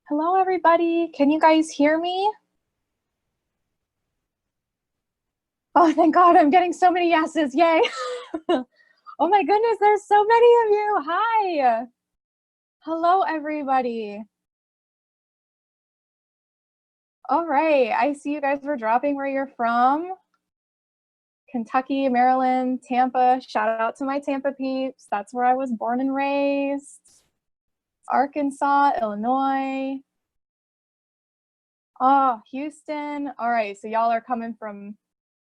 Hello, everybody. Can you guys hear me? Oh, thank God, I'm getting so many yeses. Yay. Oh my goodness, there's so many of you. Hi. Hello, everybody. All right, I see you guys were dropping where you're from. Kentucky, Maryland, Tampa. Shout out to my Tampa peeps. That's where I was born and raised. Arkansas, Illinois. Oh, Houston. All right, so y'all are coming from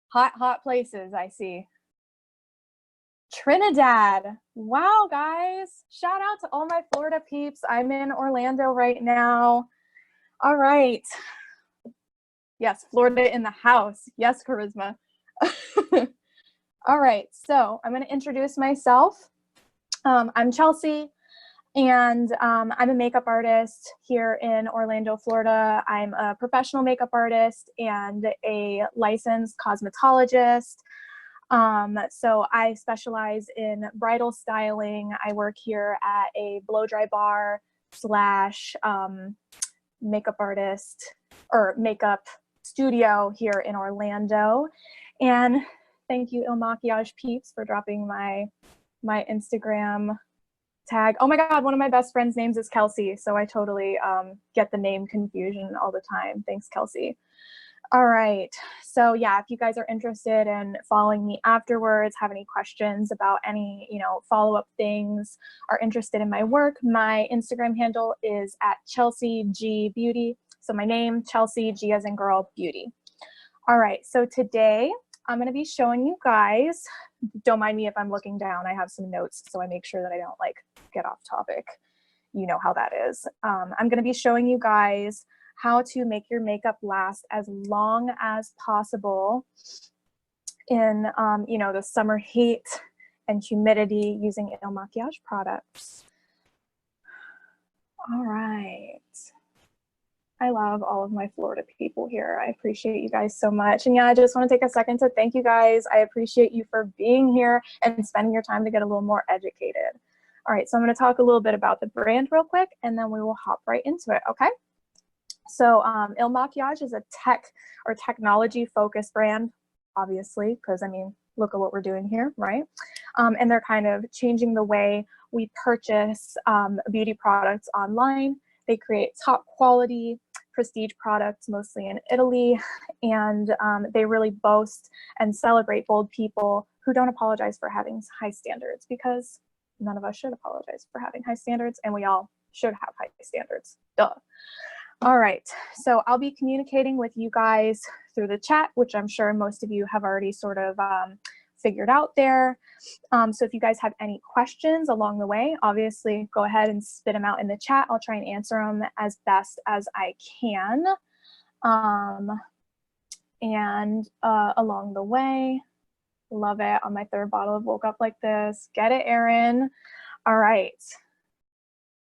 hot places, I see. Trinidad. Wow, guys. Shout out to all my Florida peeps. I'm in Orlando right now. All right. Yes, Florida in the house. Yes, Charisma. All right, so I'm going to introduce myself. I'm Chelsea, and I'm a makeup artist here in Orlando, Florida. I'm a professional makeup artist and a licensed cosmetologist. So I specialize in bridal styling. I work here at a blow dry bar slash makeup artist or makeup studio here in Orlando. And thank you, Il Maquillage peeps, for dropping my Instagram tag. Oh my God, one of my best friends' names is Kelsey, so I totally get the name confusion all the time. Thanks, Kelsey. All right, so yeah, if you guys are interested in following me afterwards, have any questions about any, follow-up things, are interested in my work, my Instagram handle is at Chelsea G Beauty. So my name, Chelsea, G as in girl, beauty. All right, so today I'm gonna be showing you guys, don't mind me if I'm looking down, I have some notes so I make sure that I don't get off topic. You know how that is. I'm gonna be showing you guys how to make your makeup last as long as possible in, the summer heat and humidity using Il Maquillage products. All right. I love all of my Florida people here. I appreciate you guys so much. And yeah, I just want to take a second to thank you guys. I appreciate you for being here and spending your time to get a little more educated. All right, so I'm going to talk a little bit about the brand real quick, and then we will hop right into it, okay? So Il Maquillage is a tech or technology focused brand, obviously, because I mean, look at what we're doing here, right? And they're kind of changing the way we purchase beauty products online. They create top quality prestige products, mostly in Italy, and they really boast and celebrate bold people who don't apologize for having high standards, because none of us should apologize for having high standards, and we all should have high standards, duh. All right, so I'll be communicating with you guys through the chat, which I'm sure most of you have already sort of figured out there. So if you guys have any questions along the way, obviously go ahead and spit them out in the chat. I'll try and answer them as best as I can. Along the way, love it. On my third bottle of Woke Up Like This. Get it, Erin. All right.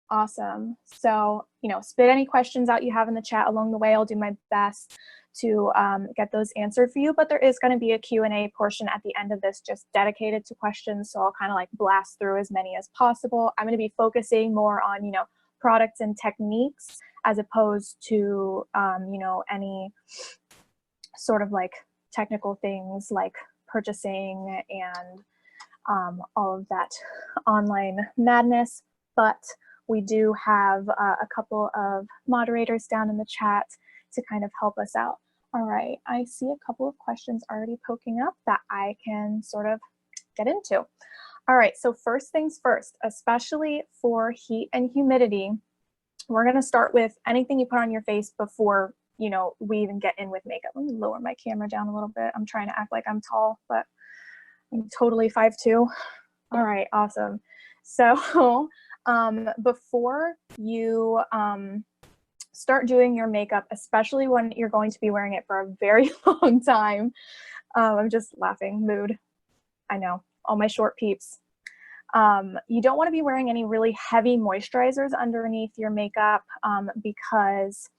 Awesome. So, spit any questions out you have in the chat along the way. I'll do my best to get those answered for you, but there is going to be a Q&A portion at the end of this just dedicated to questions. So I'll kind of blast through as many as possible. I'm going to be focusing more on, products and techniques as opposed to, any sort of technical things like purchasing and all of that online madness. But we do have a couple of moderators down in the chat to kind of help us out. All right, I see a couple of questions already poking up that I can sort of get into. All right, so first things first, especially for heat and humidity, we're gonna start with anything you put on your face before, we even get in with makeup. Let me lower my camera down a little bit. I'm trying to act like I'm tall, but I'm totally 5'2". All right, awesome. So, before you start doing your makeup, especially when you're going to be wearing it for a very long time, I'm just laughing, mood. I know, all my short peeps. You don't want to be wearing any really heavy moisturizers underneath your makeup because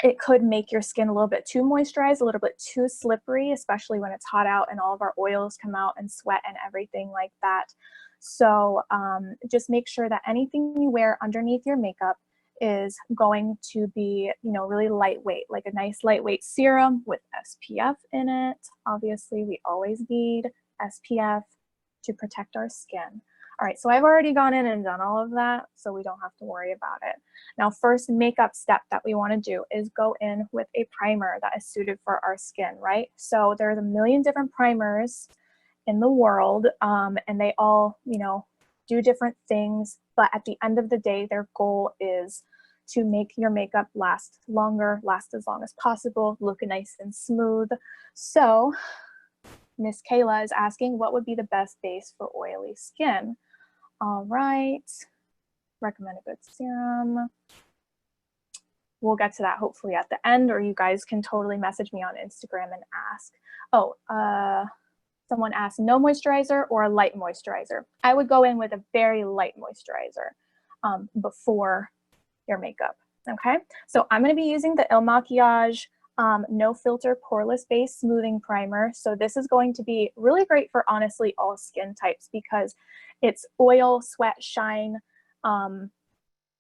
it could make your skin a little bit too moisturized, a little bit too slippery, especially when it's hot out and all of our oils come out and sweat and everything like that. So just make sure that anything you wear underneath your makeup is going to be, you know, really lightweight, like a nice lightweight serum with SPF in it. Obviously, we always need SPF to protect our skin. All right, so I've already gone in and done all of that, so we don't have to worry about it. Now, first makeup step that we want to do is go in with a primer that is suited for our skin, right? So there's a million different primers in the world, and they all, you know, do different things, but at the end of the day, their goal is to make your makeup last longer, last as long as possible, look nice and smooth. So Miss Kayla is asking, what would be the best base for oily skin? All right, recommend a good serum. We'll get to that hopefully at the end, or you guys can totally message me on Instagram and ask. Oh, someone asked, no moisturizer or a light moisturizer? I would go in with a very light moisturizer before your makeup, okay? So I'm gonna be using the Il Makiage No Filter Poreless Base Smoothing Primer. So this is going to be really great for honestly all skin types because it's oil, sweat, shine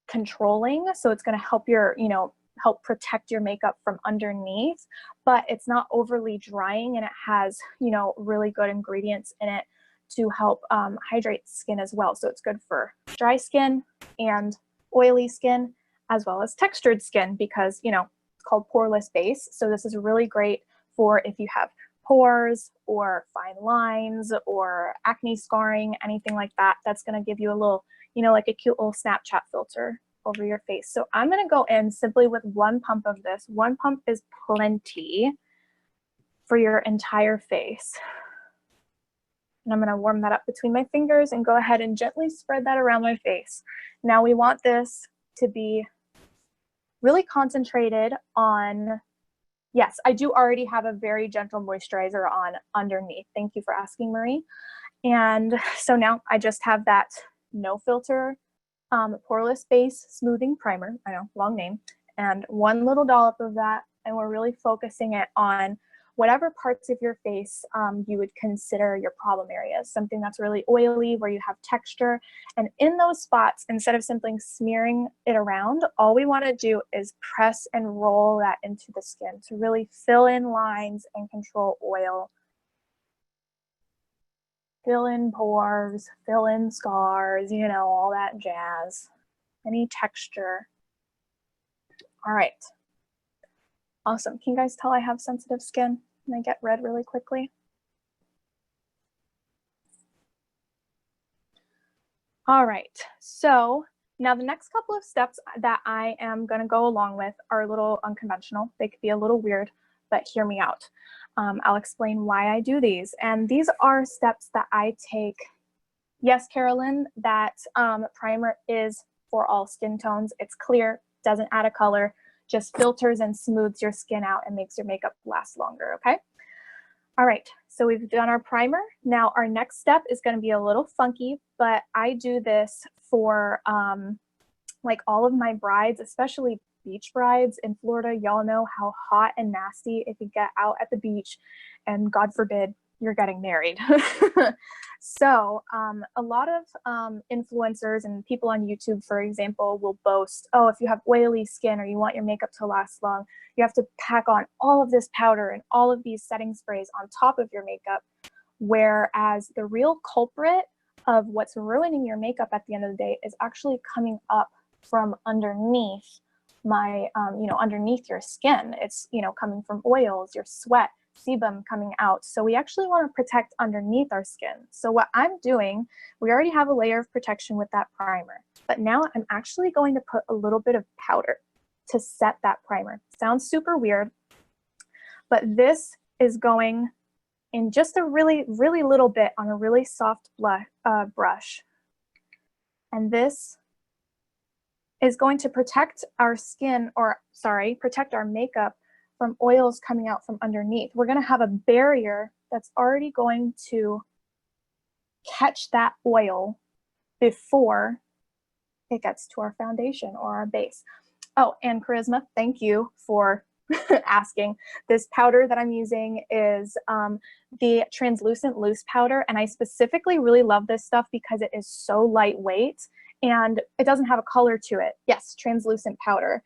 controlling. So it's gonna help your, you know, help protect your makeup from underneath, but it's not overly drying, and it has, you know, really good ingredients in it to help hydrate skin as well. So it's good for dry skin and oily skin, as well as textured skin, because, you know, it's called poreless base. So this is really great for if you have pores or fine lines or acne scarring, anything like that. That's going to give you a little, you know, like a cute little Snapchat filter over your face. So I'm going to go in simply with one pump of this. One pump is plenty for your entire face. And I'm going to warm that up between my fingers and go ahead and gently spread that around my face. Now we want this to be really concentrated on, yes, I do already have a very gentle moisturizer on underneath. Thank you for asking, Marie. And so now I just have that No Filter Poreless Base Smoothing Primer. I know, long name. And one little dollop of that. And we're really focusing it on whatever parts of your face you would consider your problem areas, something that's really oily, where you have texture. And in those spots, instead of simply smearing it around, all we want to do is press and roll that into the skin to really fill in lines and control oil. Fill in pores, fill in scars, you know, all that jazz. Any texture. All right. Awesome. Can you guys tell I have sensitive skin and I get red really quickly? All right. So now the next couple of steps that I am going to go along with are a little unconventional. They could be a little weird, but hear me out. I'll explain why I do these. And these are steps that I take. Yes, Carolyn, that primer is for all skin tones. It's clear, doesn't add a color, just filters and smooths your skin out and makes your makeup last longer, okay? All right, so we've done our primer. Now our next step is gonna be a little funky, but I do this for like all of my brides, especially beach brides in Florida. Y'all know how hot and nasty it can get out at the beach, and God forbid you're getting married. So a lot of influencers and people on YouTube, for example, will boast, oh, if you have oily skin or you want your makeup to last long, you have to pack on all of this powder and all of these setting sprays on top of your makeup. Whereas the real culprit of what's ruining your makeup at the end of the day is actually coming up from underneath my, you know, underneath your skin. It's, you know, coming from oils, your sweat, sebum coming out. So we actually want to protect underneath our skin. So what I'm doing, we already have a layer of protection with that primer, but now I'm actually going to put a little bit of powder to set that primer. Sounds super weird, but this is going in just a really, really little bit on a really soft brush. And this is going to protect our skin, or sorry, protect our makeup from oils coming out from underneath. We're going to have a barrier that's already going to catch that oil before it gets to our foundation or our base. Oh, and Charisma, thank you for asking. This powder that I'm using is the translucent loose powder, and I specifically really love this stuff because it is so lightweight and it doesn't have a color to it. Yes, translucent powder.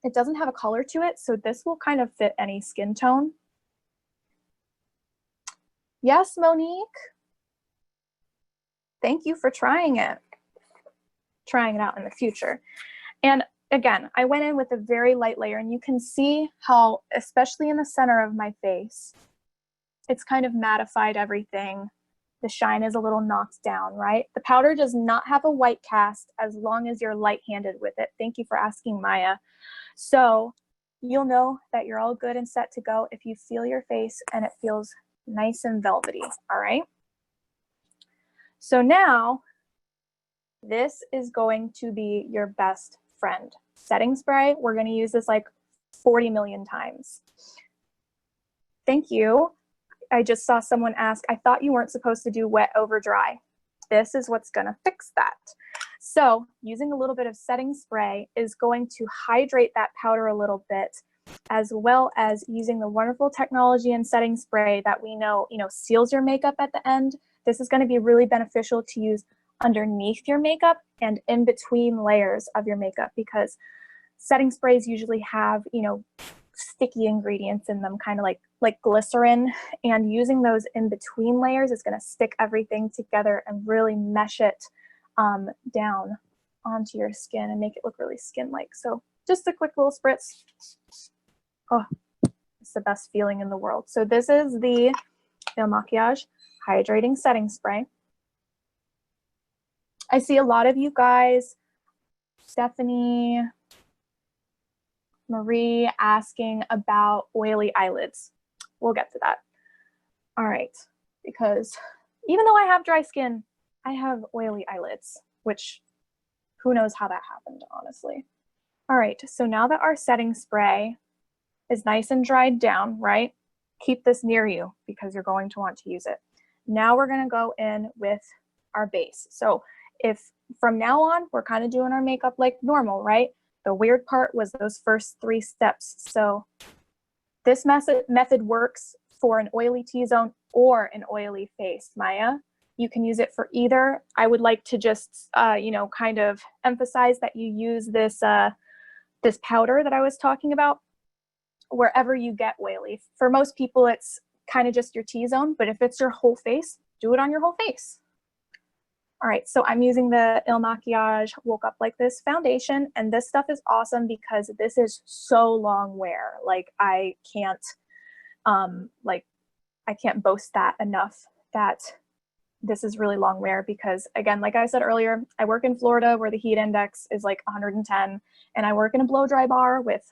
It doesn't have a color to it, so this will kind of fit any skin tone. Yes, Monique. Thank you for trying it out in the future. And again, I went in with a very light layer, and you can see how, especially in the center of my face, it's kind of mattified everything. The shine is a little knocked down, right? The powder does not have a white cast as long as you're light-handed with it. Thank you for asking, Maya. So you'll know that you're all good and set to go if you feel your face and it feels nice and velvety, all right? So now this is going to be your best friend. Setting spray, we're going to use this like 40 million times. Thank you. I just saw someone ask, I thought you weren't supposed to do wet over dry. This is what's going to fix that. So using a little bit of setting spray is going to hydrate that powder a little bit, as well as using the wonderful technology in setting spray that we know, seals your makeup at the end. This is going to be really beneficial to use underneath your makeup and in between layers of your makeup, because setting sprays usually have, sticky ingredients in them, kind of like glycerin, and using those in between layers is going to stick everything together and really mesh it down onto your skin and make it look really skin-like. So just a quick little spritz. Oh, it's the best feeling in the world. So this is the Il Makiage Hydrating Setting Spray. I see a lot of you guys, Stephanie, Marie, asking about oily eyelids. We'll get to that. All right, because even though I have dry skin, I have oily eyelids, which who knows how that happened, honestly. All right, so now that our setting spray is nice and dried down, right? Keep this near you because you're going to want to use it. Now we're going to go in with our base. So if from now on, we're kind of doing our makeup like normal, right? The weird part was those first 3 steps. So this method works for an oily T-zone or an oily face, Maya. You can use it for either. I would like to just, kind of emphasize that you use this, this powder that I was talking about wherever you get oily. For most people, it's kind of just your T-zone, but if it's your whole face, do it on your whole face. All right, so I'm using the Il Makiage Woke Up Like This foundation, and this stuff is awesome because this is so long wear. Like I can't boast that enough that this is really long wear because, again, like I said earlier, I work in Florida where the heat index is like 110, and I work in a blow dry bar with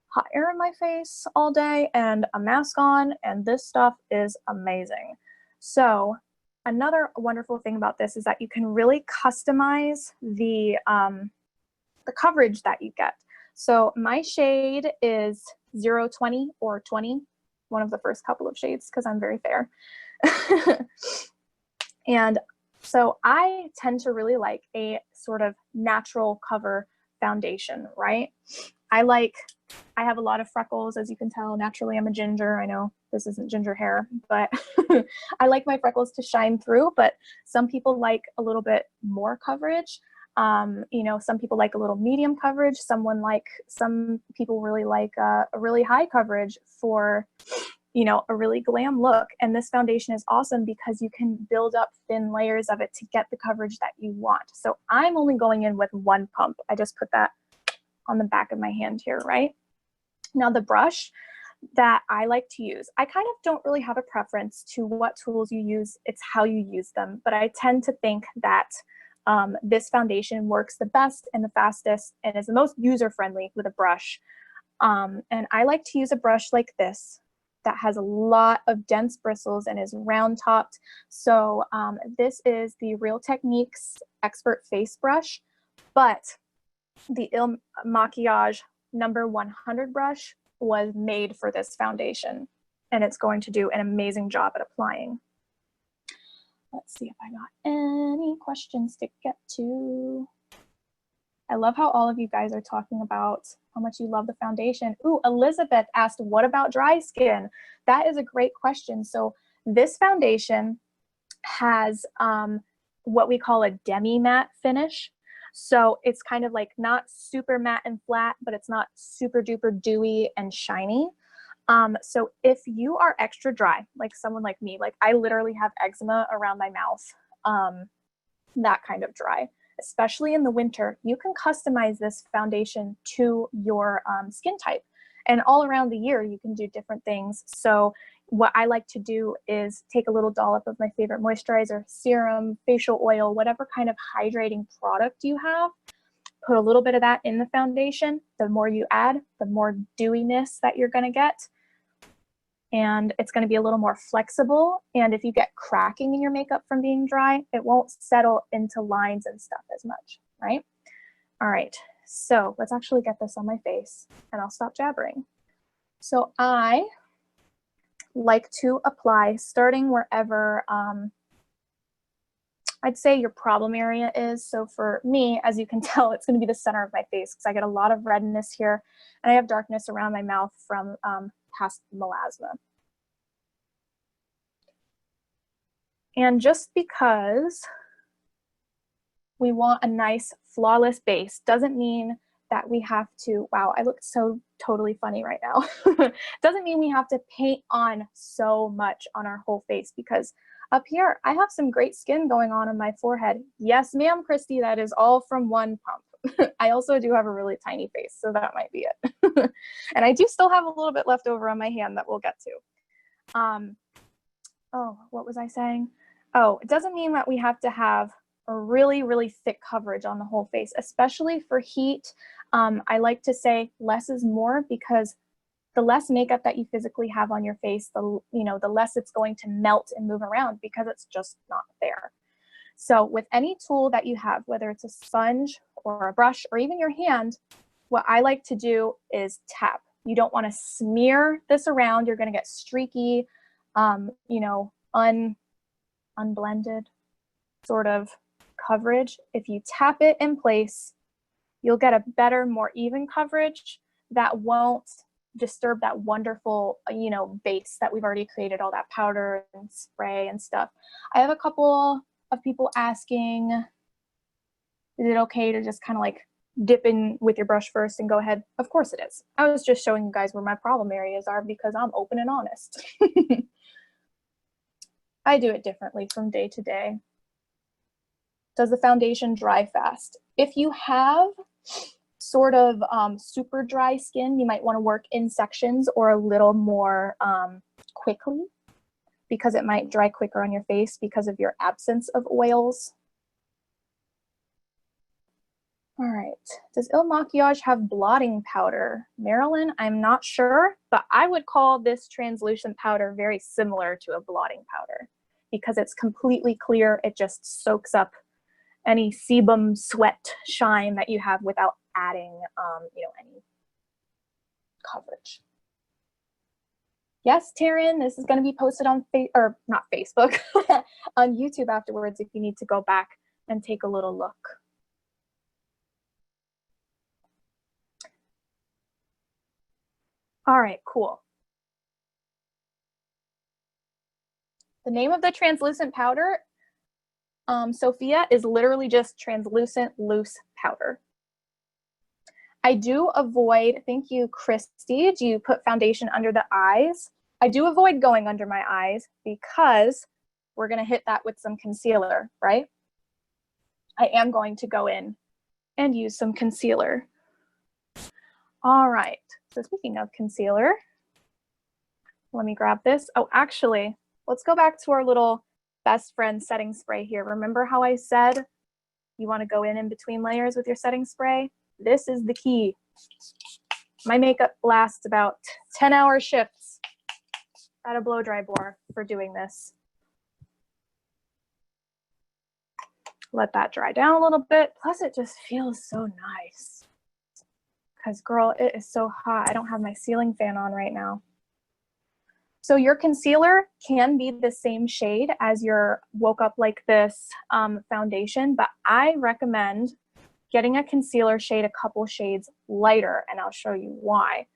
hot air in my face all day and a mask on, and this stuff is amazing. So another wonderful thing about this is that you can really customize the coverage that you get. So my shade is 020 or 20, one of the first couple of shades because I'm very fair. And so I tend to really like a sort of natural cover foundation, right? I have a lot of freckles, as you can tell. Naturally, I'm a ginger. I know this isn't ginger hair, but I like my freckles to shine through, but some people like a little bit more coverage. Some people like a little medium coverage. Some people really like a really high coverage for, a really glam look. And this foundation is awesome because you can build up thin layers of it to get the coverage that you want. So I'm only going in with 1 pump. I just put that on the back of my hand here, right? Now the brush that I like to use, I kind of don't really have a preference to what tools you use, it's how you use them, but I tend to think that this foundation works the best and the fastest and is the most user-friendly with a brush. And I like to use a brush like this that has a lot of dense bristles and is round topped. So this is the Real Techniques Expert Face Brush, but the Il Makiage number 100 brush was made for this foundation, and it's going to do an amazing job at applying. Let's see if I got any questions to get to. I love how all of you guys are talking about how much you love the foundation. Ooh, Elizabeth asked, what about dry skin? That is a great question. So this foundation has what we call a demi matte finish. So it's kind of like not super matte and flat, but it's not super duper dewy and shiny. So if you are extra dry, like someone like me, like I literally have eczema around my mouth, that kind of dry, especially in the winter, you can customize this foundation to your skin type. And all around the year, you can do different things. So what I like to do is take a little dollop of my favorite moisturizer, serum, facial oil, whatever kind of hydrating product you have, put a little bit of that in the foundation. The more you add, the more dewiness that you're going to get. And it's going to be a little more flexible. And if you get cracking in your makeup from being dry, it won't settle into lines and stuff as much, right? All right, so let's actually get this on my face and I'll stop jabbering. So I like to apply starting wherever I'd say your problem area is. So for me, as you can tell, it's going to be the center of my face because I get a lot of redness here and I have darkness around my mouth from past melasma. And just because we want a nice flawless base doesn't mean that we have to, wow, I look so totally funny right now. Doesn't mean we have to paint on so much on our whole face, because up here, I have some great skin going on my forehead. Yes, ma'am, Christy, that is all from one pump. I also do have a really tiny face, so that might be it. And I do still have a little bit left over on my hand that we'll get to. Oh, what was I saying? Oh, it doesn't mean that we have to have a really, really thick coverage on the whole face, especially for heat. I like to say less is more, because the less makeup that you physically have on your face, the less it's going to melt and move around because it's just not there. So with any tool that you have, whether it's a sponge or a brush or even your hand, what I like to do is tap. You don't want to smear this around. You're going to get streaky, unblended sort of coverage. If you tap it in place, you'll get a better, more even coverage that won't disturb that wonderful, base that we've already created, all that powder and spray and stuff. I have a couple of people asking, is it okay to just kind of like dip in with your brush first and go ahead? Of course it is. I was just showing you guys where my problem areas are because I'm open and honest. I do it differently from day to day. Does the foundation dry fast? If you have sort of super dry skin, you might want to work in sections or a little more quickly, because it might dry quicker on your face because of your absence of oils. All right, does Il Maquillage have blotting powder? Marilyn, I'm not sure, but I would call this translucent powder very similar to a blotting powder because it's completely clear. It just soaks up any sebum, sweat, shine that you have without adding, any coverage. Yes, Taryn, this is going to be posted on not Facebook, on YouTube afterwards if you need to go back and take a little look. All right, cool. The name of the translucent powder, Sophia, is literally just translucent loose powder. I do avoid, thank you, Christy. Do you put foundation under the eyes? I do avoid going under my eyes because we're going to hit that with some concealer, right? I am going to go in and use some concealer. All right. So speaking of concealer, let me grab this. Oh, actually, let's go back to our little best friend setting spray here. Remember how I said you want to go in between layers with your setting spray? This is the key. My makeup lasts about 10-hour shifts at a blow dry bar for doing this. Let that dry down a little bit. Plus it just feels so nice. Because girl, it is so hot. I don't have my ceiling fan on right now. So your concealer can be the same shade as your Woke Up Like This foundation, but I recommend getting a concealer shade a couple shades lighter, and I'll show you why.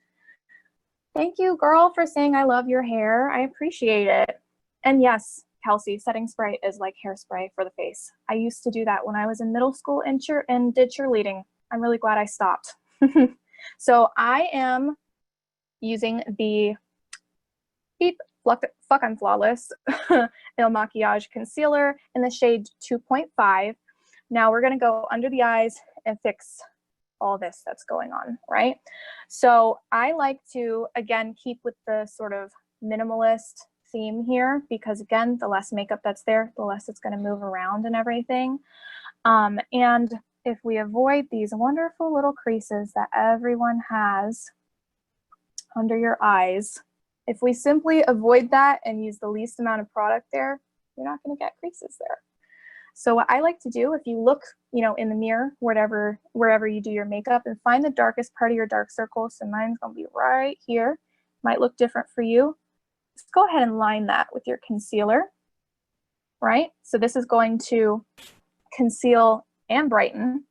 Thank you, girl, for saying I love your hair. I appreciate it. And yes, Kelsey, setting spray is like hairspray for the face. I used to do that when I was in middle school and did cheerleading. I'm really glad I stopped. So I am using the Beep Fuck I'm Flawless Il Maquillage Concealer in the shade 2.5. Now we're gonna go under the eyes and fix all this that's going on, right? So I like to, again, keep with the sort of minimalist theme here, because again, the less makeup that's there, the less it's gonna move around and everything. And if we avoid these wonderful little creases that everyone has under your eyes, if we simply avoid that and use the least amount of product there, you're not gonna get creases there. So what I like to do, if you look, you know, in the mirror, wherever you do your makeup, and find the darkest part of your dark circle, so mine's gonna be right here, might look different for you, just go ahead and line that with your concealer, right? So this is going to conceal and brighten.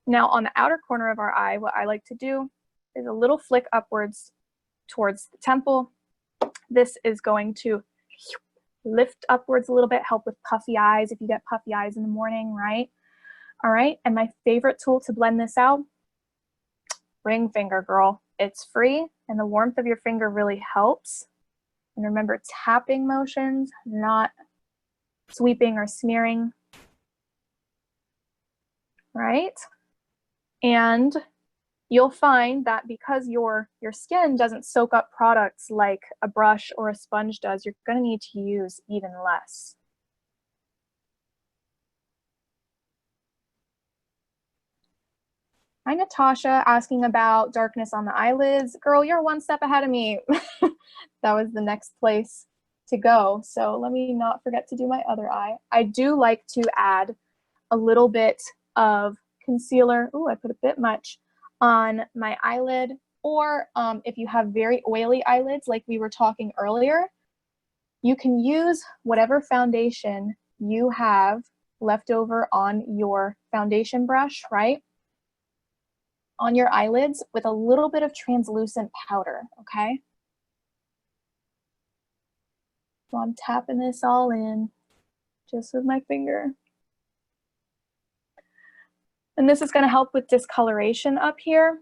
Now on the outer corner of our eye, what I like to do is a little flick upwards towards the temple. This is going to lift upwards a little bit, help with puffy eyes if you get puffy eyes in the morning, right? All right, and my favorite tool to blend this out, ring finger, girl. It's free, and the warmth of your finger really helps. And remember, tapping motions, not sweeping or smearing, right? And you'll find that because your skin doesn't soak up products like a brush or a sponge does, you're going to need to use even less. Hi, Natasha, asking about darkness on the eyelids. Girl, you're one step ahead of me. That was the next place to go. So let me not forget to do my other eye. I do like to add a little bit of concealer. Ooh, I put a bit much on my eyelid, or if you have very oily eyelids like we were talking earlier, you can use whatever foundation you have left over on your foundation brush, right, on your eyelids with a little bit of translucent powder, okay? So I'm tapping this all in just with my finger. And this is going to help with discoloration up here,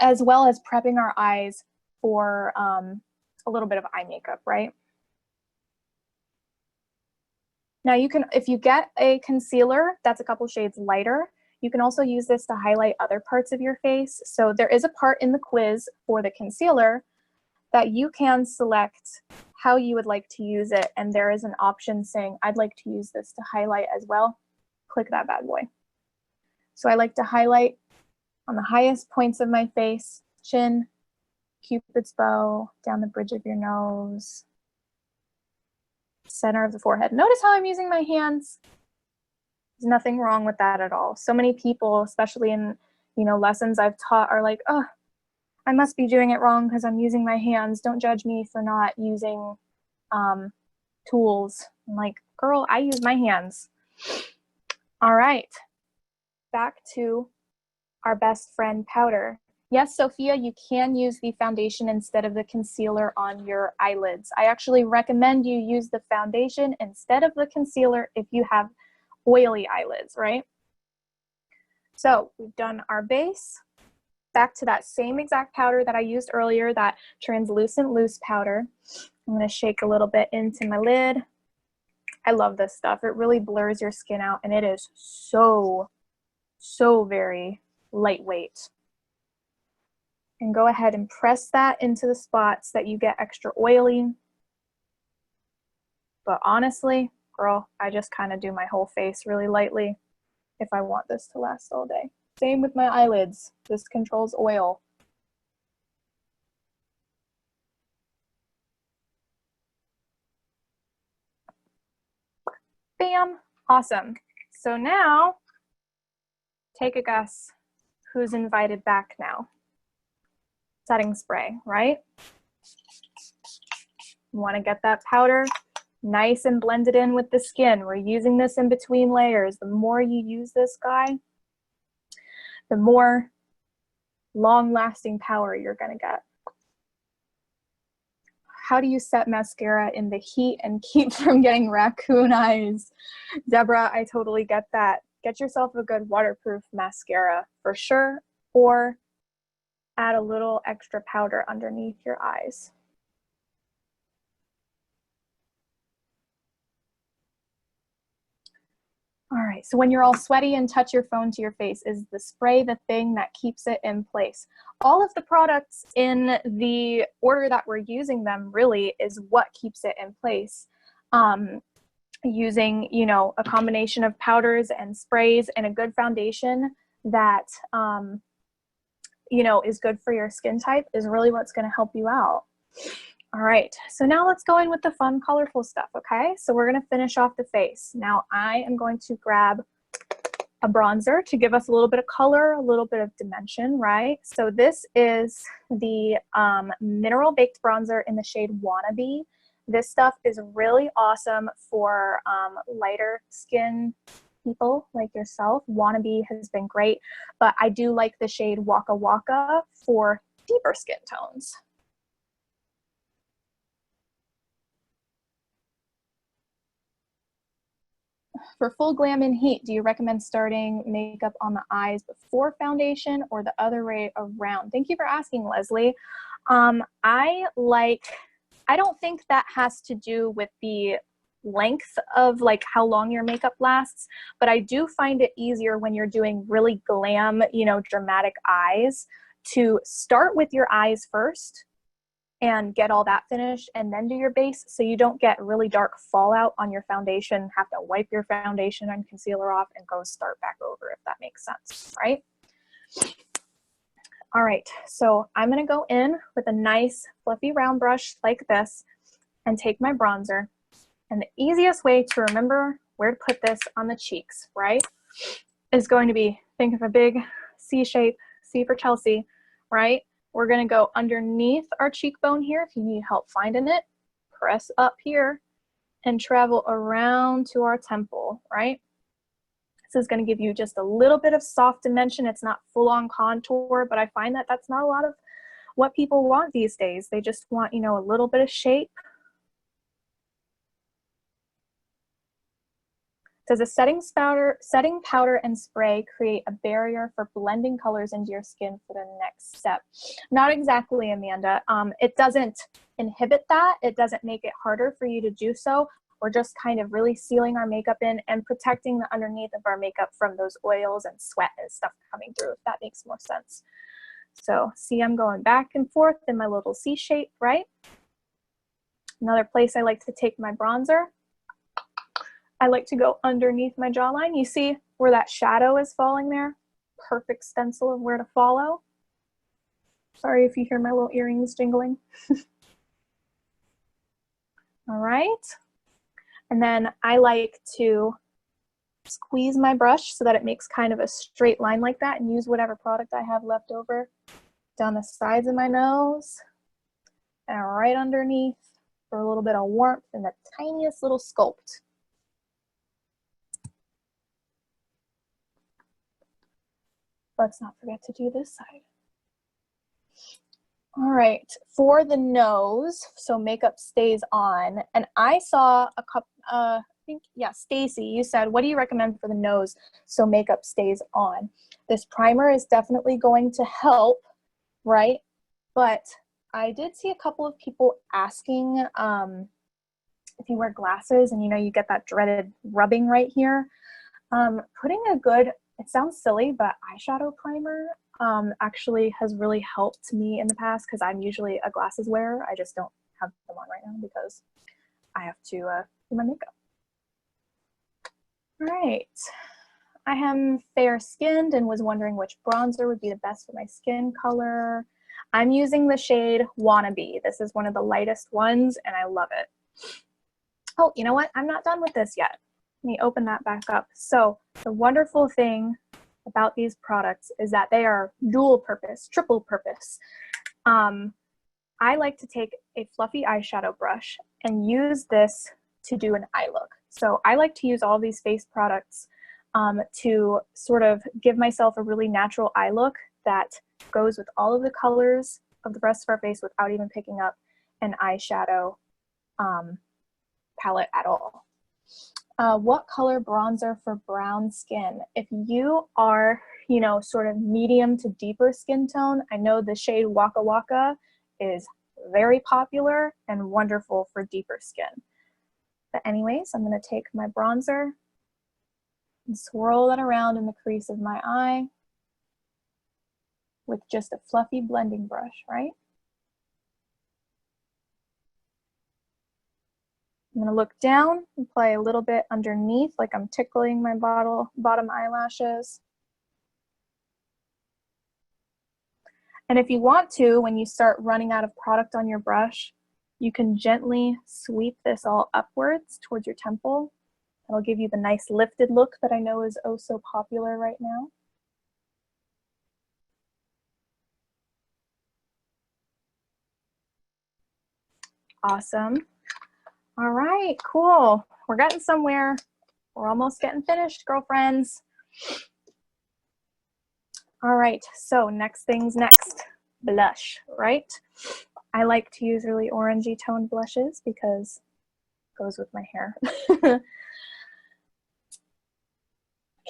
as well as prepping our eyes for a little bit of eye makeup, right? Now you can, if you get a concealer that's a couple shades lighter, you can also use this to highlight other parts of your face. So there is a part in the quiz for the concealer that you can select how you would like to use it. And there is an option saying, I'd like to use this to highlight as well. Click that bad boy. So I like to highlight on the highest points of my face, chin, Cupid's bow, down the bridge of your nose, center of the forehead. Notice how I'm using my hands. There's nothing wrong with that at all. So many people, especially in, you know, lessons I've taught, are like, oh, I must be doing it wrong because I'm using my hands. Don't judge me for not using tools. I'm like, girl, I use my hands. All right. Back to our best friend powder. Yes, Sophia, you can use the foundation instead of the concealer on your eyelids. I actually recommend you use the foundation instead of the concealer if you have oily eyelids, right? So we've done our base. Back to that same exact powder that I used earlier, that translucent loose powder. I'm going to shake a little bit into my lid. I love this stuff. It really blurs your skin out, and it is so very lightweight. And go ahead and press that into the spots that you get extra oily. But honestly, girl, I just kind of do my whole face really lightly if I want this to last all day. Same with my eyelids. This controls oil. Bam, awesome. So now, take a guess who's invited back now. Setting spray, right? You want to get that powder nice and blended in with the skin. We're using this in between layers. The more you use this guy, the more long-lasting power you're going to get. how do you set mascara in the heat and keep from getting raccoon eyes? Deborah, I totally get that. Get yourself a good waterproof mascara for sure, or add a little extra powder underneath your eyes. All right, so when you're all sweaty and touch your phone to your face, is the spray the thing that keeps it in place? All of the products in the order that we're using them really is what keeps it in place. Using, you know, a combination of powders and sprays and a good foundation that, you know, is good for your skin type is really what's going to help you out. All right, so now let's go in with the fun, colorful stuff, okay? So we're gonna finish off the face. Now I am going to grab a bronzer to give us a little bit of color, a little bit of dimension, right? So this is the Mineral Baked Bronzer in the shade Wannabe. This stuff is really awesome for lighter skin people like yourself. Wannabe has been great, but I do like the shade Waka Waka for deeper skin tones. For full glam and heat, do you recommend starting makeup on the eyes before foundation or the other way around? Thank you for asking, Leslie. I don't think that has to do with the length of like how long your makeup lasts, but I do find it easier when you're doing really glam, you know, dramatic eyes to start with your eyes first and get all that finished and then do your base, so you don't get really dark fallout on your foundation, have to wipe your foundation and concealer off and go start back over, if that makes sense, right? All right, so I'm gonna go in with a nice fluffy round brush like this and take my bronzer. And the easiest way to remember where to put this on the cheeks, right, is going to be, think of a big C shape, C for Chelsea, right? We're gonna go underneath our cheekbone here. If you need help finding it, press up here and travel around to our temple, right? This is gonna give you just a little bit of soft dimension. It's not full on contour, but I find that that's not a lot of what people want these days. They just want, you know, a little bit of shape. Does a setting powder and spray create a barrier for blending colors into your skin for the next step? Not exactly, Amanda. It doesn't inhibit that. It doesn't make it harder for you to do so. We're just kind of really sealing our makeup in and protecting the underneath of our makeup from those oils and sweat and stuff coming through, if that makes more sense. So see, I'm going back and forth in my little C shape, right? Another place I like to take my bronzer, I like to go underneath my jawline. You see where that shadow is falling there? Perfect stencil of where to follow. Sorry if you hear my little earrings jingling. All right. And then I like to squeeze my brush so that it makes kind of a straight line like that, and use whatever product I have left over down the sides of my nose and right underneath for a little bit of warmth and the tiniest little sculpt. Let's not forget to do this side. All right, for the nose, so makeup stays on, and I saw a couple, I think, yeah, Stacy, you said, what do you recommend for the nose so makeup stays on? This primer is definitely going to help, right? But I did see a couple of people asking if you wear glasses and, you know, you get that dreaded rubbing right here. Putting a good, it sounds silly, but eyeshadow primer actually has really helped me in the past, because I'm usually a glasses wearer. I just don't have them on right now because I have to do my makeup. All right, I am fair skinned and was wondering which bronzer would be the best for my skin color. I'm using the shade Wannabe. This is one of the lightest ones and I love it. Oh, you know what? I'm not done with this yet. Let me open that back up. So the wonderful thing about these products is that they are dual purpose, triple purpose. I like to take a fluffy eyeshadow brush and use this to do an eye look. So I like to use all these face products to sort of give myself a really natural eye look that goes with all of the colors of the rest of our face without even picking up an eyeshadow palette at all. What color bronzer for brown skin? If you are, you know, sort of medium to deeper skin tone, I know the shade Waka Waka is very popular and wonderful for deeper skin. But anyways, I'm going to take my bronzer and swirl that around in the crease of my eye with just a fluffy blending brush, right? I'm going to look down and apply a little bit underneath, like I'm tickling my bottom eyelashes. And if you want to, when you start running out of product on your brush, you can gently sweep this all upwards towards your temple. That'll give you the nice lifted look that I know is oh so popular right now. Awesome. All right, cool. We're getting somewhere. We're almost getting finished, girlfriends. All right, so next things next. Blush, right? I like to use really orangey toned blushes because it goes with my hair.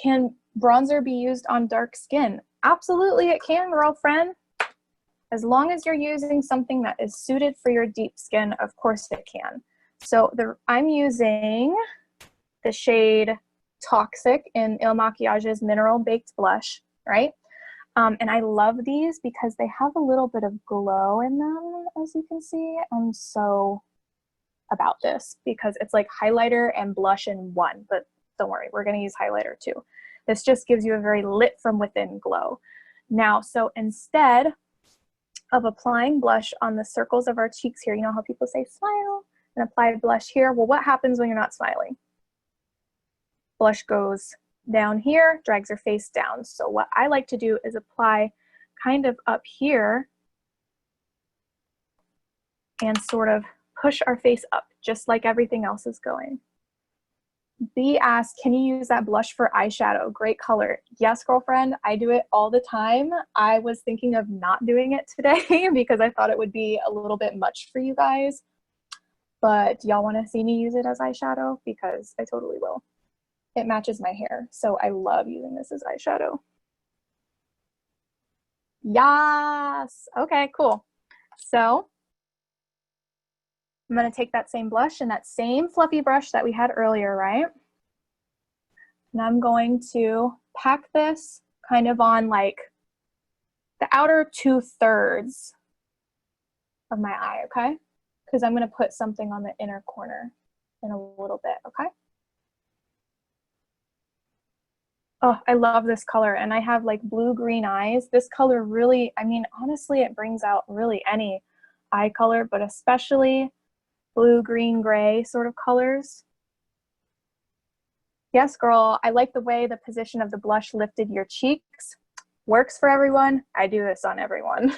Can bronzer be used on dark skin? Absolutely it can, girlfriend. As long as you're using something that is suited for your deep skin, of course it can. So I'm using the shade Toxic in Il Makiage's Mineral Baked Blush, right? And I love these because they have a little bit of glow in them, as you can see. I'm so about this because it's like highlighter and blush in one, but don't worry, we're going to use highlighter too. This just gives you a very lit from within glow. Now, so instead of applying blush on the circles of our cheeks here, you know how people say smile and apply blush here? Well, what happens when you're not smiling? Blush goes down here, drags your face down. So what I like to do is apply kind of up here and sort of push our face up just like everything else is going. B asked, can you use that blush for eyeshadow? Great color. Yes, girlfriend, I do it all the time. I was thinking of not doing it today because I thought it would be a little bit much for you guys. But y'all want to see me use it as eyeshadow? Because I totally will. It matches my hair, so I love using this as eyeshadow. Yes! Okay, cool. So I'm going to take that same blush and that same fluffy brush that we had earlier, right? And I'm going to pack this kind of on like the outer 2/3 of my eye, okay? Because I'm going to put something on the inner corner in a little bit, okay? Oh, I love this color, and I have like blue-green eyes. This color really, I mean, honestly, it brings out really any eye color, but especially blue, green, gray sort of colors. Yes, girl, I like the way the position of the blush lifted your cheeks. Works for everyone. I do this on everyone.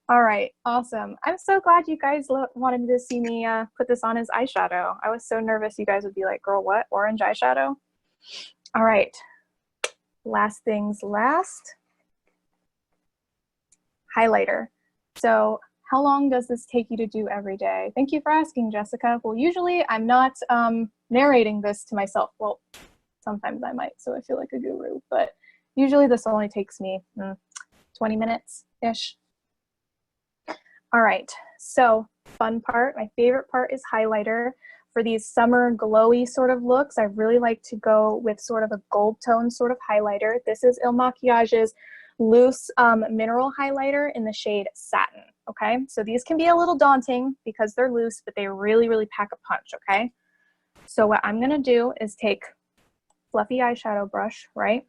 All right, awesome. I'm so glad you guys wanted to see me put this on as eyeshadow. I was so nervous you guys would be like, girl, what? Orange eyeshadow? All right, last things last. Highlighter. So how long does this take you to do every day? Thank you for asking, Jessica. Well, usually I'm not narrating this to myself. Well, sometimes I might, so I feel like a guru, but usually this only takes me 20 minutes-ish. All right, so fun part, my favorite part is highlighter. For these summer glowy sort of looks, I really like to go with sort of a gold tone sort of highlighter. This is Il Makiage's loose mineral highlighter in the shade Satin, okay? So these can be a little daunting because they're loose, but they really, really pack a punch, okay? So what I'm gonna do is take fluffy eyeshadow brush, right?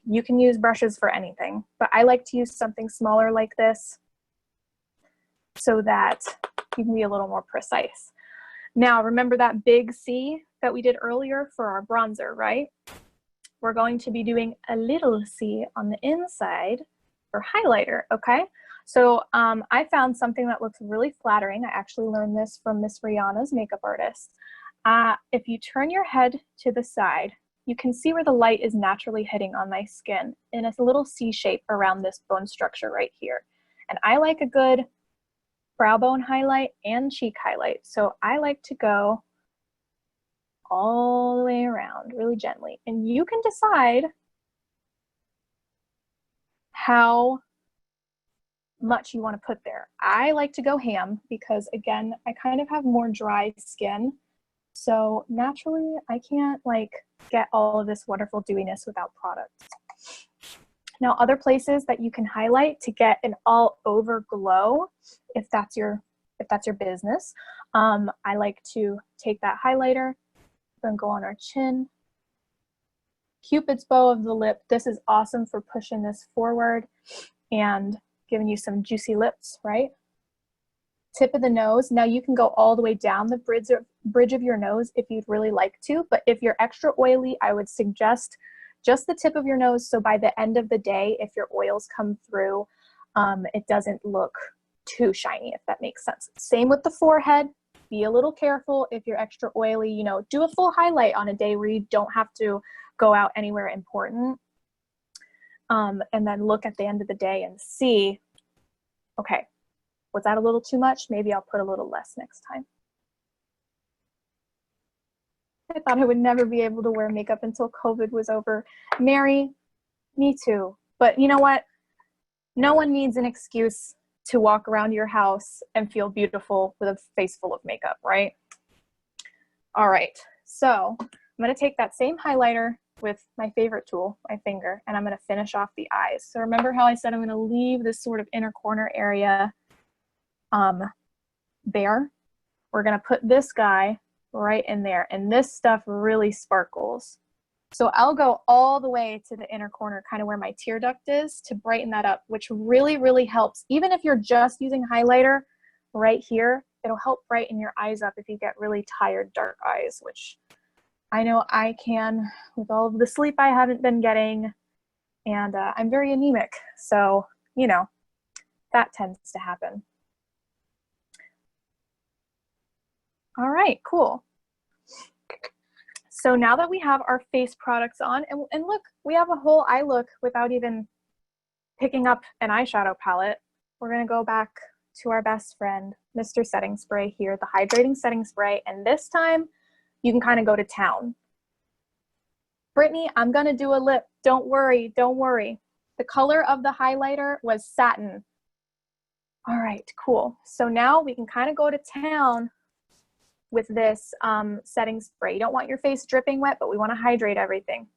You can use brushes for anything, but I like to use something smaller like this so that you can be a little more precise. Now, remember that big C that we did earlier for our bronzer, right? We're going to be doing a little C on the inside for highlighter, okay? So I found something that looks really flattering. I actually learned this from Miss Rihanna's makeup artist. If you turn your head to the side, you can see where the light is naturally hitting on my skin in a little C shape around this bone structure right here. And I like a good brow bone highlight and cheek highlight. So I like to go all the way around really gently. And you can decide how much you want to put there. I like to go ham because, again, I kind of have more dry skin. So naturally, I can't like get all of this wonderful dewiness without product. Now, other places that you can highlight to get an all over glow, if that's your business, I like to take that highlighter and go on our chin. Cupid's bow of the lip. This is awesome for pushing this forward and giving you some juicy lips, right? Tip of the nose. Now you can go all the way down the bridge of your nose if you'd really like to, but if you're extra oily, I would suggest just the tip of your nose, so by the end of the day, if your oils come through, it doesn't look too shiny, if that makes sense. Same with the forehead. Be a little careful if you're extra oily, you know, do a full highlight on a day where you don't have to go out anywhere important. And then look at the end of the day and see, okay, was that a little too much? Maybe I'll put a little less next time. I thought I would never be able to wear makeup until COVID was over. Mary, me too. But you know what? No one needs an excuse to walk around your house and feel beautiful with a face full of makeup, right? All right, so I'm gonna take that same highlighter with my favorite tool, my finger, and I'm gonna finish off the eyes. So remember how I said I'm gonna leave this sort of inner corner area bare? We're gonna put this guy right in there, and this stuff really sparkles. So I'll go all the way to the inner corner, kind of where my tear duct is, to brighten that up, which really, really helps. Even if you're just using highlighter right here, it'll help brighten your eyes up if you get really tired, dark eyes, which I know I can with all of the sleep I haven't been getting, and I'm very anemic, so, you know, that tends to happen. All right, cool. So now that we have our face products on, and look, we have a whole eye look without even picking up an eyeshadow palette, we're gonna go back to our best friend, Mr. Setting Spray here, the Hydrating Setting Spray, and this time you can kind of go to town. Brittany, I'm gonna do a lip, don't worry, don't worry. The color of the highlighter was satin. All right, cool. So now we can kind of go to town with this setting spray. You don't want your face dripping wet, but we want to hydrate everything.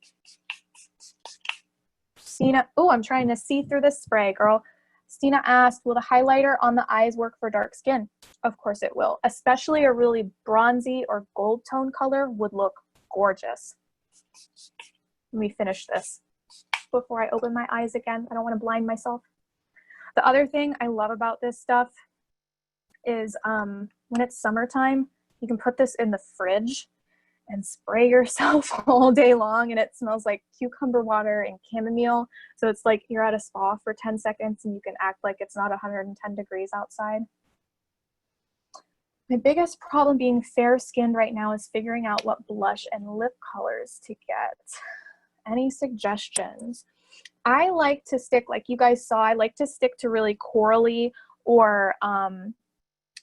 Stina, oh, I'm trying to see through this spray, girl. Stina asked, will the highlighter on the eyes work for dark skin? Of course it will. Especially a really bronzy or gold tone color would look gorgeous. Let me finish this before I open my eyes again. I don't want to blind myself. The other thing I love about this stuff is when it's summertime, you can put this in the fridge and spray yourself all day long, and it smells like cucumber water and chamomile. So it's like you're at a spa for 10 seconds and you can act like it's not 110 degrees outside. My biggest problem being fair-skinned right now is figuring out what blush and lip colors to get. Any suggestions? I like to stick, like you guys saw, I like to stick to really corally or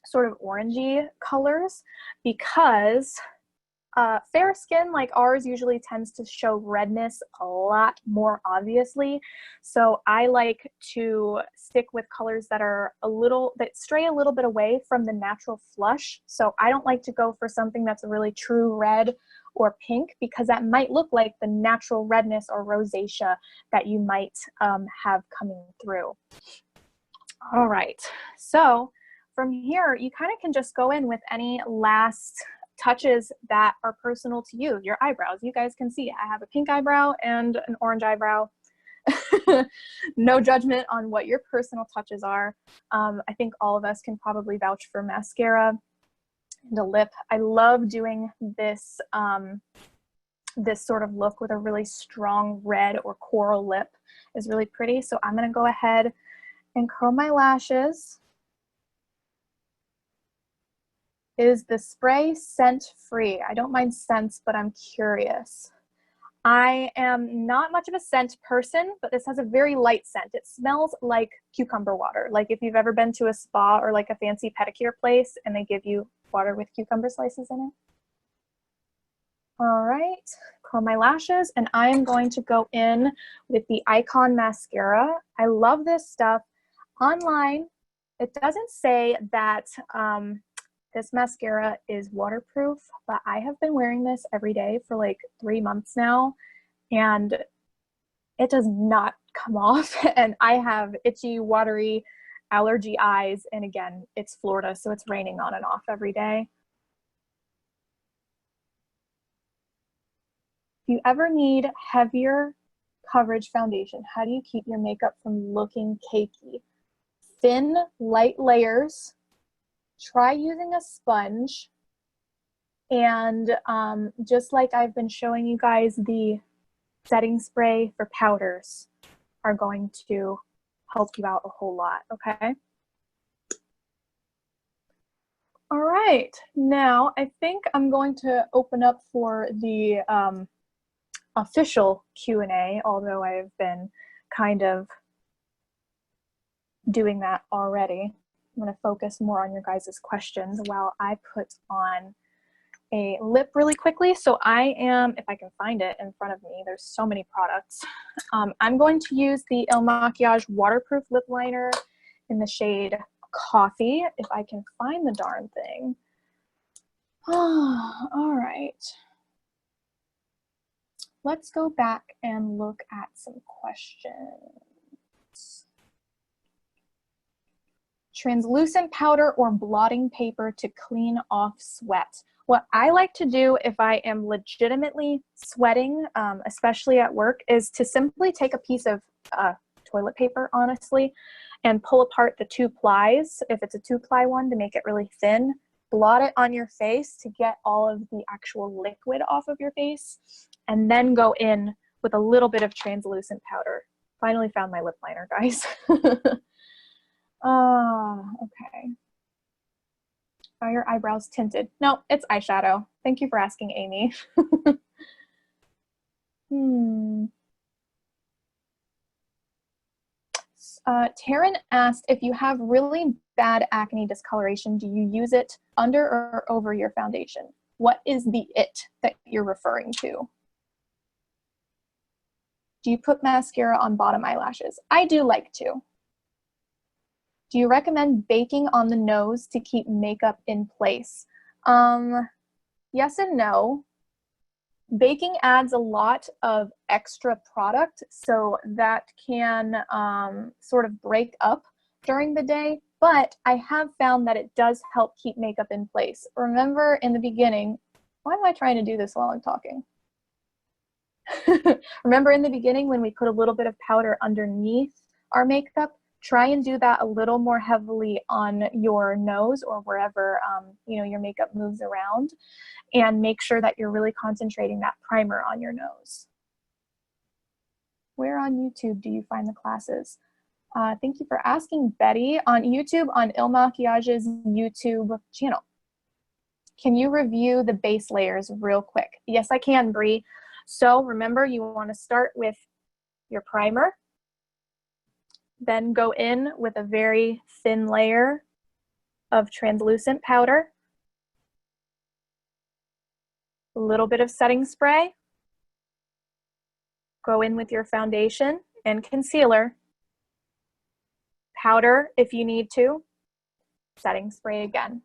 sort of orangey colors, because fair skin like ours usually tends to show redness a lot more obviously. So I like to stick with colors that are that stray a little bit away from the natural flush. So I don't like to go for something that's a really true red or pink, because that might look like the natural redness or rosacea that you might have coming through. All right, so from here, you kind of can just go in with any last touches that are personal to you. Your eyebrows, you guys can see I have a pink eyebrow and an orange eyebrow. No judgment on what your personal touches are. I think all of us can probably vouch for mascara and a lip. I love doing this, this sort of look with a really strong red or coral lip is really pretty. So I'm gonna go ahead and curl my lashes. Is the spray scent free? I don't mind scents, but I'm curious. I am not much of a scent person, but this has a very light scent. It smells like cucumber water. Like if you've ever been to a spa or like a fancy pedicure place and they give you water with cucumber slices in it. All right, curl my lashes, and I am going to go in with the Icon Mascara. I love this stuff. Online, it doesn't say that this mascara is waterproof, but I have been wearing this every day for like 3 months now, and it does not come off. And I have itchy, watery, allergy eyes. And again, it's Florida, so it's raining on and off every day. If you ever need heavier coverage foundation, how do you keep your makeup from looking cakey? Thin, light layers. Try using a sponge. And just like I've been showing you guys, the setting spray for powders are going to help you out a whole lot, okay? All right, now I think I'm going to open up for the official Q&A, although I've been kind of doing that already. I'm going to focus more on your guys' questions while I put on a lip really quickly. So I am, if I can find it in front of me, there's so many products. I'm going to use the Il Makiage waterproof lip liner in the shade Coffee, if I can find the darn thing. Oh, all right. Let's go back and look at some questions. Translucent powder or blotting paper to clean off sweat. What I like to do if I am legitimately sweating, especially at work, is to simply take a piece of toilet paper, honestly, and pull apart the 2 plies, if it's a 2-ply one, to make it really thin. Blot it on your face to get all of the actual liquid off of your face, and then go in with a little bit of translucent powder. Finally found my lip liner, guys. Okay. Are your eyebrows tinted? No, it's eyeshadow. Thank you for asking, Amy. Taryn asked, if you have really bad acne discoloration, do you use it under or over your foundation? What is the it that you're referring to? Do you put mascara on bottom eyelashes? I do like to. Do you recommend baking on the nose to keep makeup in place? Yes and no. Baking adds a lot of extra product, so that can sort of break up during the day, but I have found that it does help keep makeup in place. Remember in the beginning, why am I trying to do this while I'm talking? Remember in the beginning when we put a little bit of powder underneath our makeup? Try and do that a little more heavily on your nose or wherever you know, your makeup moves around, and make sure that you're really concentrating that primer on your nose. Where on YouTube do you find the classes? Thank you for asking, Betty. On YouTube, on Il Makiage's YouTube channel. Can you review the base layers real quick? Yes, I can, Bree. So remember, you want to start with your primer, then go in with a very thin layer of translucent powder, a little bit of setting spray, go in with your foundation and concealer, powder if you need to, setting spray again.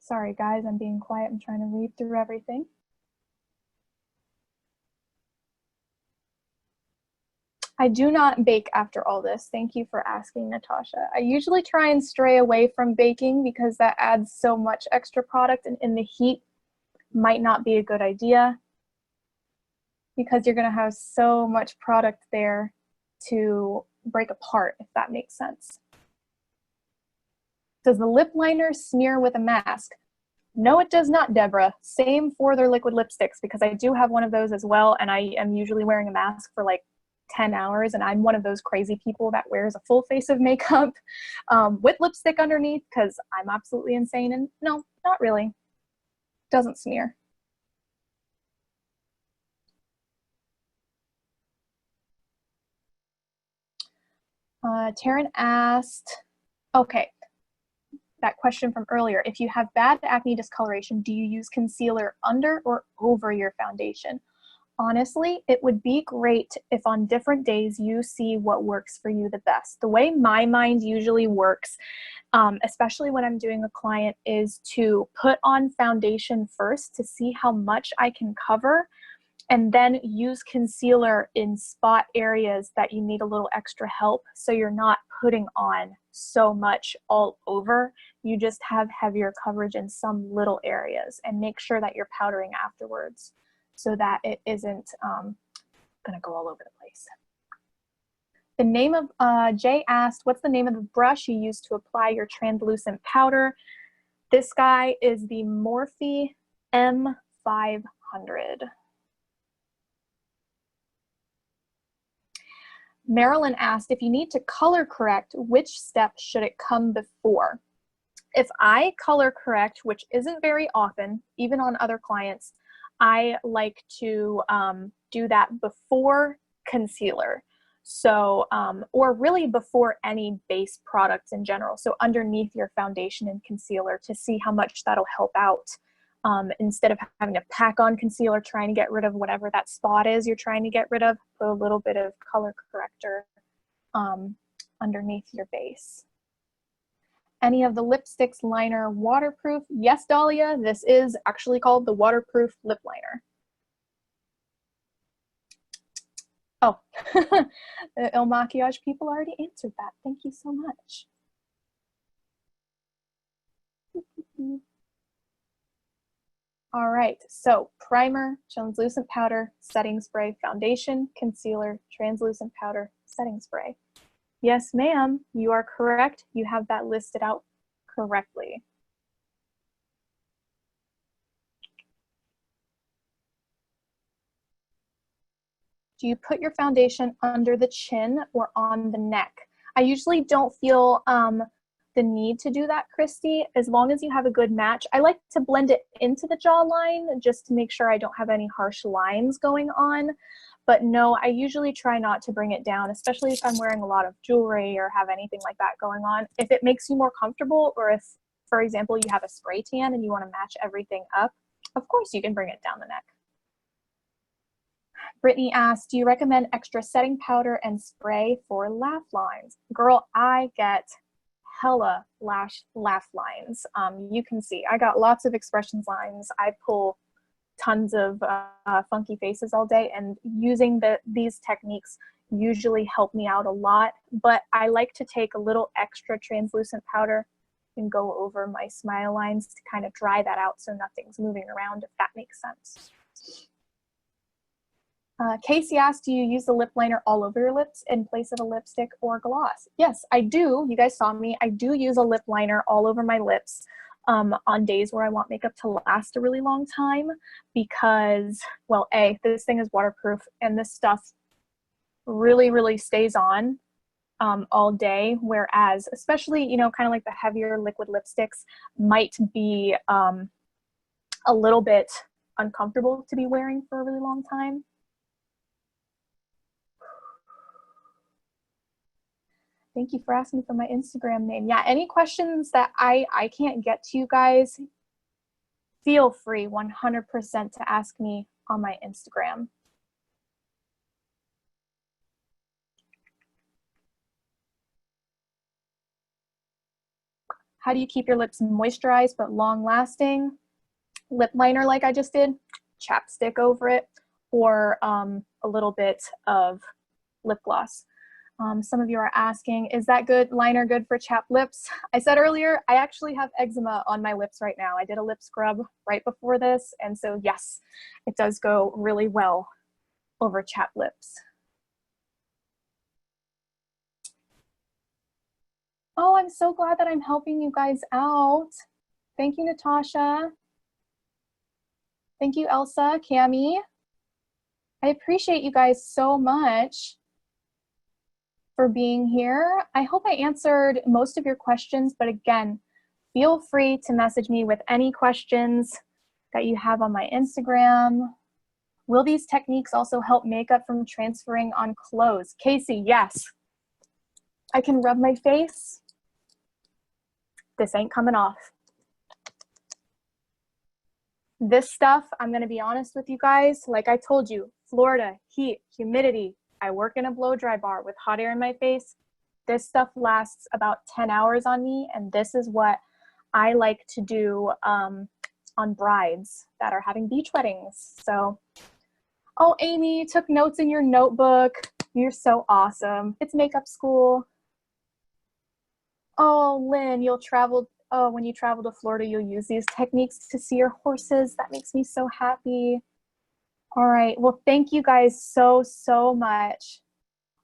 Sorry guys, I'm being quiet. I'm trying to read through everything. I do not bake after all this. Thank you for asking, Natasha. I usually try and stray away from baking because that adds so much extra product, and in the heat might not be a good idea because you're gonna have so much product there to break apart, if that makes sense. Does the lip liner smear with a mask? No, it does not, Deborah. Same for their liquid lipsticks, because I do have one of those as well, and I am usually wearing a mask for like 10 hours, and I'm one of those crazy people that wears a full face of makeup with lipstick underneath because I'm absolutely insane, and no, not really. Doesn't smear. Taryn asked, okay, that question from earlier. If you have bad acne discoloration, do you use concealer under or over your foundation? Honestly, it would be great if on different days you see what works for you the best. The way my mind usually works, especially when I'm doing a client, is to put on foundation first to see how much I can cover, and then use concealer in spot areas that you need a little extra help, so you're not putting on so much all over. You just have heavier coverage in some little areas, and make sure that you're powdering afterwards so that it isn't gonna go all over the place. The name of, Jay asked, what's the name of the brush you use to apply your translucent powder? This guy is the Morphe M500. Marilyn asked, if you need to color correct, which step should it come before? If I color correct, which isn't very often, even on other clients, I like to do that before concealer. So, or really before any base products in general. So underneath your foundation and concealer, to see how much that'll help out. Instead of having to pack on concealer, trying to get rid of whatever that spot is you're trying to get rid of, put a little bit of color corrector underneath your base. Any of the lipsticks liner waterproof? Yes, Dahlia, this is actually called the waterproof lip liner. Oh, the Il Maquillage people already answered that. Thank you so much. All right, so primer, translucent powder, setting spray, foundation, concealer, translucent powder, setting spray. Yes, ma'am, you are correct. You have that listed out correctly. Do you put your foundation under the chin or on the neck? I usually don't feel the need to do that, Christy, as long as you have a good match. I like to blend it into the jawline just to make sure I don't have any harsh lines going on. But no, I usually try not to bring it down, especially if I'm wearing a lot of jewelry or have anything like that going on. If it makes you more comfortable, or if, for example, you have a spray tan and you want to match everything up, of course you can bring it down the neck. Brittany asked, do you recommend extra setting powder and spray for laugh lines? Girl, I get hella laugh lines. You can see I got lots of expressions lines. I pull tons of funky faces all day, and using these techniques usually help me out a lot. But I like to take a little extra translucent powder and go over my smile lines to kind of dry that out so nothing's moving around, if that makes sense. Casey asked, do you use the lip liner all over your lips in place of a lipstick or gloss? Yes, I do. You guys saw me. I do use a lip liner all over my lips on days where I want makeup to last a really long time, because, well, A, this thing is waterproof, and this stuff really, really stays on all day, whereas especially, you know, kind of like the heavier liquid lipsticks might be a little bit uncomfortable to be wearing for a really long time. Thank you for asking for my Instagram name. Yeah, any questions that I can't get to you guys, feel free 100% to ask me on my Instagram. How do you keep your lips moisturized but long lasting? Lip liner like I just did, chapstick over it, or a little bit of lip gloss. Some of you are asking, is that good liner good for chapped lips? I said earlier, I actually have eczema on my lips right now. I did a lip scrub right before this, and so yes, it does go really well over chapped lips. Oh, I'm so glad that I'm helping you guys out. Thank you, Natasha. Thank you, Elsa, Cami. I appreciate you guys so much for being here. I hope I answered most of your questions, but again, feel free to message me with any questions that you have on my Instagram. Will these techniques also help makeup from transferring on clothes? Casey, yes. I can rub my face. This ain't coming off. This stuff, I'm gonna be honest with you guys, like I told you, Florida, heat, humidity. I work in a blow dry bar with hot air in my face. This stuff lasts about 10 hours on me, and this is what I like to do on brides that are having beach weddings. So, oh, Amy, you took notes in your notebook. You're so awesome. It's makeup school. Oh, Lynn, you'll travel. Oh, when you travel to Florida, you'll use these techniques to see your horses. That makes me so happy. All right. Well, thank you guys so, so much.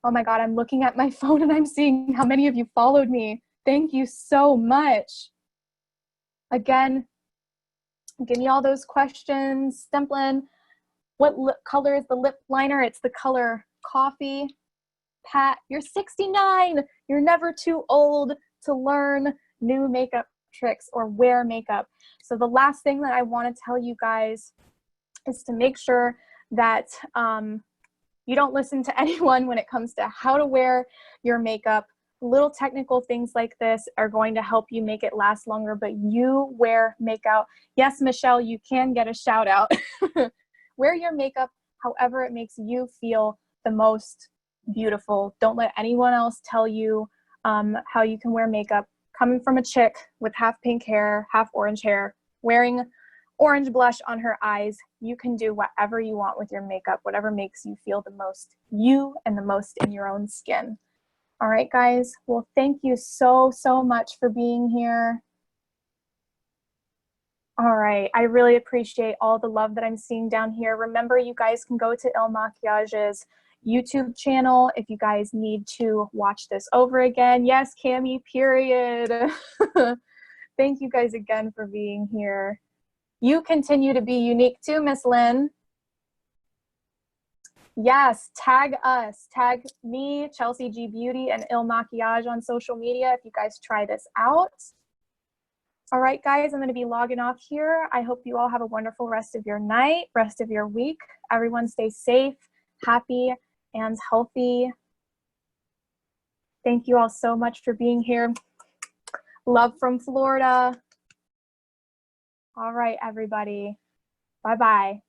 Oh my God, I'm looking at my phone and I'm seeing how many of you followed me. Thank you so much. Again, give me all those questions. Stemplin, what color is the lip liner? It's the color coffee. Pat, you're 69. You're never too old to learn new makeup tricks or wear makeup. So the last thing that I want to tell you guys is to make sure that you don't listen to anyone when it comes to how to wear your makeup. Little technical things like this are going to help you make it last longer, but you wear makeup. Yes, Michelle, you can get a shout out. Wear your makeup however it makes you feel the most beautiful. Don't let anyone else tell you how you can wear makeup. Coming from a chick with half pink hair, half orange hair, wearing orange blush on her eyes, you can do whatever you want with your makeup, whatever makes you feel the most you and the most in your own skin. All right, guys. Well, thank you so, so much for being here. All right. I really appreciate all the love that I'm seeing down here. Remember, you guys can go to Il Maquillage's YouTube channel if you guys need to watch this over again. Yes, Cami, period. Thank you guys again for being here. You continue to be unique too, Miss Lynn. Yes, tag us. Tag me, Chelsea G Beauty, and Il Maquillage on social media if you guys try this out. All right, guys, I'm going to be logging off here. I hope you all have a wonderful rest of your night, rest of your week. Everyone stay safe, happy, and healthy. Thank you all so much for being here. Love from Florida. All right, everybody. Bye-bye.